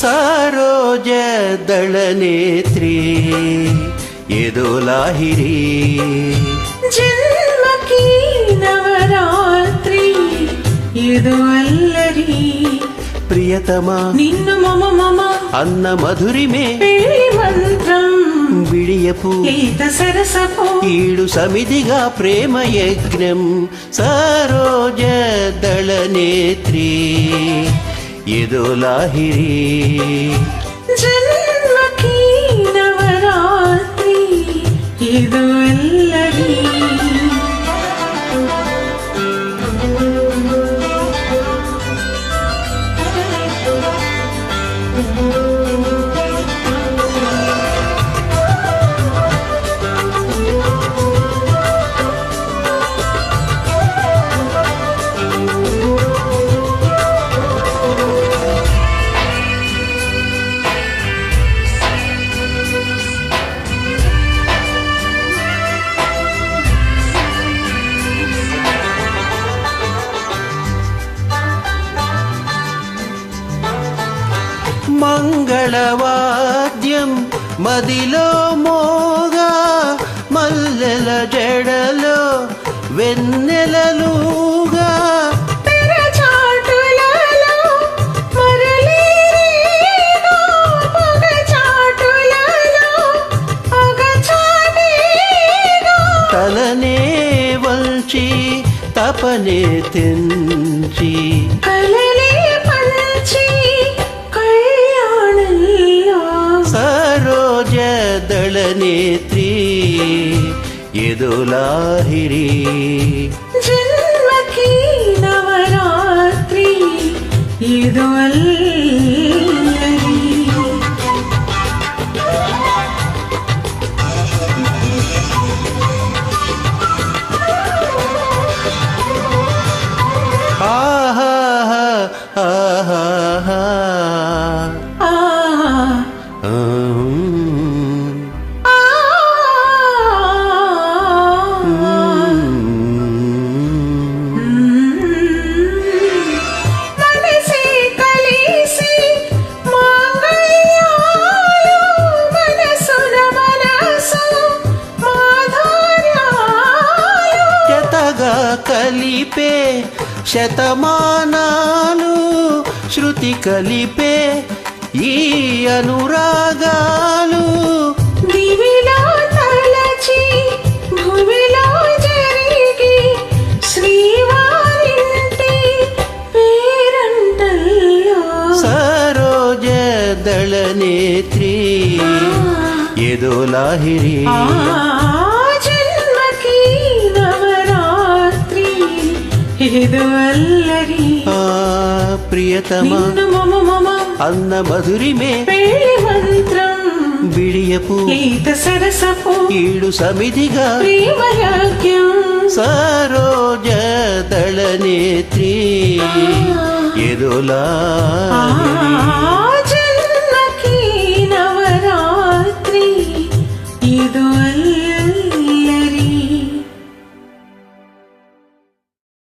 సరోజ దళనేత్రి ఎదోలాహిరి జన్మకి నవరాత్రి ఏదో అల్లరి ప్రియతమా నిన్ను మమ మమ అన్న మధురిమే పెళ్లి మంత్రం బిడియపు ఈత సరసపు ఈడు సమిధిగా ప్రేమ యజ్ఞం సరోజ దళనేత్రి ఎదోలాహిరి జన్మకి నవరాత్రి ఏదో అల్లరి మంగళవాద్యం మదిలో మోగా మల్లెల జడలో వెన్నెలలుగా తెరచాటులలో మరలేగా పగచాటులలో పగచాటేగా తలనే వంచి తపనే తెంచి కలలే పంచి కళ్యాణంలో సరోజ దళనేత్రి ఎదోలాహిరి జన్మకి నవరాత్రి ఏదో అల్లరి ఆహా ఆహా ఆ మనసే కలిసి మాంగళ్యాలు మనసున మనసు మాధుర్యాలు జతగా కలిపే శతమానాలు శృతి కలిపే ఈ అనురాగాలు దివిలో తలచి భూమిలో జరిగి శ్రీవారింటి పేరంటల్లో సరోజ దళనేత్రి ఎదోలాహిరి ఆ జన్మకి నవరాత్రి ఏదో అల్లరి ఆ ప్రియతమా నిన్ను మమ మమ అన్న మధురిమే పెళ్లి మంత్రం బిడియపు ఈత సరసపు ఈడు సమిధిగా ప్రేమ యాజ్ఞం సరోజ దళనేత్రి ఎదోలాహిరి